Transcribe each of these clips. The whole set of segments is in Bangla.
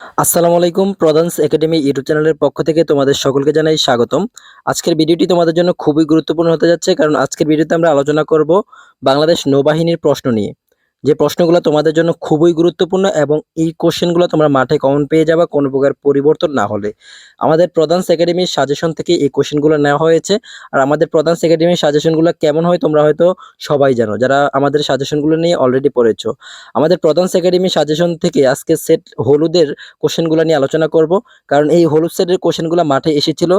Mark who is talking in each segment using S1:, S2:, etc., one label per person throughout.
S1: আসসালামু আলাইকুম। প্রধানস একাডেমি ইউটিউব চ্যানেলের পক্ষ থেকে তোমাদের সকলকে জানাই স্বাগতম। আজকের ভিডিওটি তোমাদের জন্য খুবই গুরুত্বপূর্ণ হতে যাচ্ছে, কারণ আজকের ভিডিওতে আমরা আলোচনা করব বাংলাদেশ নৌবাহিনীর প্রশ্ন নিয়ে। যে প্রশ্নগুলো তোমাদের জন্য খুবই গুরুত্বপূর্ণ এবং এই কোশ্চেনগুলো তোমরা মাঠে কমন পেয়ে যাবে কোনো প্রকার পরিবর্তন না হলে। আমাদের প্রধানস একাডেমির সাজেশন থেকে এই কোশ্চেনগুলো নেওয়া হয়েছে। আর আমাদের প্রধানস একাডেমির সাজেশনগুলো কেমন হয় তোমরা হয়তো সবাই জানো, যারা আমাদের সাজেশনগুলো নিয়ে অলরেডি পড়েছো। আমাদের প্রধানস একাডেমির সাজেশন থেকে আজকে সেট হলুদের কোশ্চেনগুলো নিয়ে আলোচনা করব, কারণ এই হলুদ সেটের কোশ্চেনগুলো মাঠে এসেছিল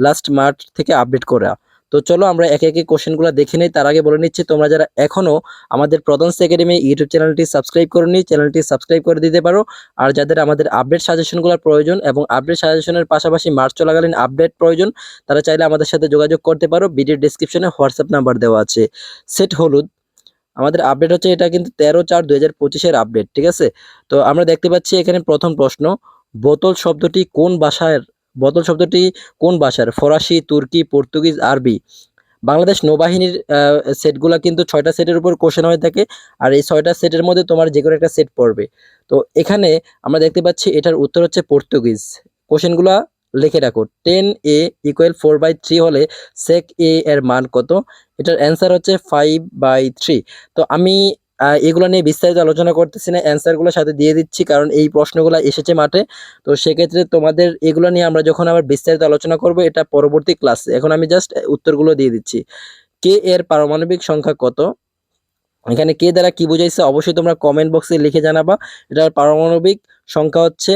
S1: লাস্ট মার্চ থেকে আপডেট করা। তো চলো আমরা একে একে কোশ্চেনগুলো দেখে নিই। তার আগে বলে নিচ্ছি, তোমরা যারা এখনো আমাদের প্রধানস একাডেমি ইউটিউব চ্যানেলটি সাবস্ক্রাইব করোনি, চ্যানেলটি সাবস্ক্রাইব করে দিতে পারো। আর যাদের আমাদের আপডেট সাজেশনগুলোর প্রয়োজন এবং আপডেট সাজেশনের পাশাপাশি মার্চ চলাকালীন আপডেট প্রয়োজন, তারা চাইলে আমাদের সাথে যোগাযোগ করতে পারো। ভিডিও ডেসক্রিপশনে হোয়াটসঅ্যাপ নাম্বার দেওয়া আছে। সেট হলুদ আমাদের আপডেট হচ্ছে, এটা কিন্তু 13/4/2025-এর আপডেট, ঠিক আছে। তো আমরা দেখতে পাচ্ছি এখানে প্রথম প্রশ্ন, বোতল শব্দটি কোন ভাষার বোতল শব্দটি কোন ভাষার? ফরাসি, তুর্কি, পর্তুগিজ, আরবি? বাংলাদেশ নৌবাহিনীর সেটগুলা কিন্তু 6টা সেটের উপর কোশ্চেন হয়ে থাকে। আর এই 6টা সেটের মধ্যে তোমার যে কোনো একটা সেট পড়বে। তো এখানে আমরা দেখতে পাচ্ছি এটার উত্তর হচ্ছে পর্তুগিজ। কোশ্চেনগুলা লিখে রাখো। 10a = 4/3 হলে sec a এর মান কত? এটার অ্যান্সার হচ্ছে 5/3। তো আমি এগুলো নিয়ে বিস্তারিত আলোচনা করতেছি না, অ্যান্সারগুলোর সাথে দিয়ে দিচ্ছি, কারণ এই প্রশ্নগুলো এসেছে মাঠে। তো সেক্ষেত্রে তোমাদের এগুলো নিয়ে আমরা যখন আবার বিস্তারিত আলোচনা করব এটা পরবর্তী ক্লাসে, এখন আমি জাস্ট উত্তরগুলো দিয়ে দিচ্ছি। কে এর পারমাণবিক সংখ্যা কত? এখানে কে দ্বারা কি বুঝাইছে অবশ্যই তোমরা কমেন্ট বক্সে লিখে জানাবা। এটার পারমাণবিক সংখ্যা হচ্ছে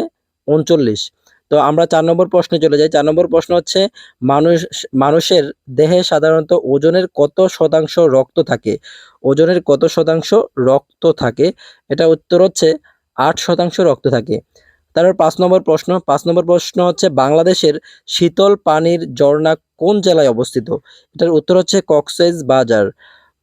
S1: 39। তো আমরা 4 নম্বর প্রশ্নে চলে যাই। 4 নম্বর প্রশ্ন হচ্ছে, মানুষ মানুষের দেহে সাধারণত ওজনের কত শতাংশ রক্ত থাকে? ওজনের কত শতাংশ রক্ত থাকে? এটা উত্তর হচ্ছে 8% রক্ত থাকে। তারপর 5 নম্বর প্রশ্ন হচ্ছে, বাংলাদেশের শীতল পানির ঝর্ণা কোন জেলায় অবস্থিত? এটার উত্তর হচ্ছে কক্সবাজার।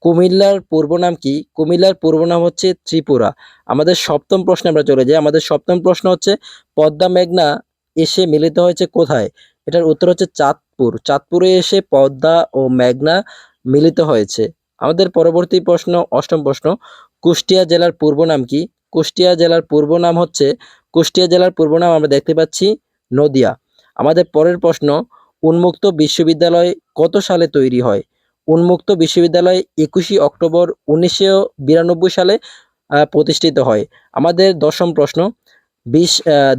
S1: কুমিল্লার পূর্ব নাম কি? কুমিল্লার পূর্ব নাম হচ্ছে ত্রিপুরা। আমাদের সপ্তম প্রশ্নে আমরা চলে যাই। আমাদের সপ্তম প্রশ্ন হচ্ছে, পদ্মা মেঘনা এসে মিলিত হয়েছে কোথায়? এটার উত্তর হচ্ছে চাঁদপুর। চাঁদপুরে এসে পদ্মা ও মেঘনা মিলিত হয়েছে। আমাদের পরবর্তী প্রশ্ন, অষ্টম প্রশ্ন, কুষ্টিয়া জেলার পূর্ব নাম কি? কুষ্টিয়া জেলার পূর্ব নাম আমরা দেখতে পাচ্ছি নদিয়া। আমাদের পরের প্রশ্ন, উন্মুক্ত বিশ্ববিদ্যালয় কত সালে তৈরি হয়? উন্মুক্ত বিশ্ববিদ্যালয় 21শে অক্টোবর 1992 সালে প্রতিষ্ঠিত হয়। আমাদের দশম প্রশ্ন,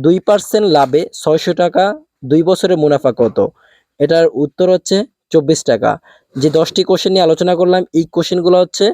S1: 2% লাভে 600 টাকা 2 বছরের মুনাফা কত? এটার উত্তর হচ্ছে 24 টাকা। যে 10টি কোশ্চেন নিয়ে আলোচনা করলাম, এই কোশ্চেনগুলো হচ্ছে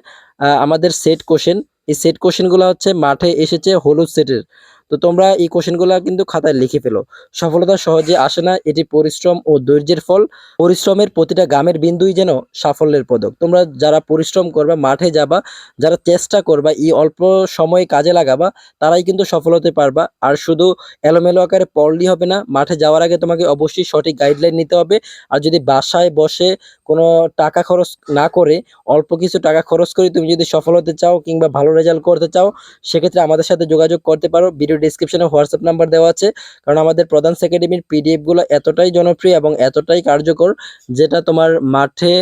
S1: আমাদের সেট কোশ্চেন। এই সেট কোশ্চেনগুলো হচ্ছে মাঠে এসেছে হলুদ সেটের। তো তোমরা এই কোশ্চেনগুলো কিন্তু খাতায় লিখে ফেলো। সফলতা সহজে আসে না, এটি পরিশ্রম ও ধৈর্যের ফল। পরিশ্রমের প্রতিটা গ্রামের বিন্দুই যেন সাফল্যের পদক। তোমরা যারা পরিশ্রম করবা, মাঠে যাবা, যারা চেষ্টা করবা, এই অল্প সময় কাজে লাগাবা, তারাই কিন্তু সফল হতে পারবা। আর শুধু এলোমেলো আকারে পড়লেই হবে না, মাঠে যাওয়ার আগে তোমাকে অবশ্যই সঠিক গাইডলাইন নিতে হবে। আর যদি বাসায় বসে কোনো টাকা খরচ না করে, অল্প কিছু টাকা খরচ করে তুমি যদি সফল হতে চাও কিংবা ভালো রেজাল্ট করতে চাও, সেক্ষেত্রে আমাদের সাথে যোগাযোগ করতে পারো। ভিডিও ডেসক্রিপশনে হোয়াটসঅ্যাপ নাম্বার দেওয়া আছে। কারণ আমাদের প্রধানস একাডেমির পিডিএফগুলো এতটাই জনপ্রিয় এবং এতটাই কার্যকর, যেটা তোমার মাঠে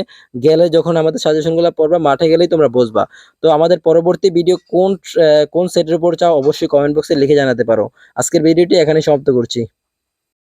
S1: গেলে, যখন আমাদের সাজেশনগুলো পড়বা, মাঠে গেলেই তোমরা বুঝবা। তো আমাদের পরবর্তী ভিডিও কোন সেটের উপর চাও অবশ্যই কমেন্ট বক্সে লিখে জানাতে পারো। আজকের ভিডিওটি এখানে সমাপ্ত করছি।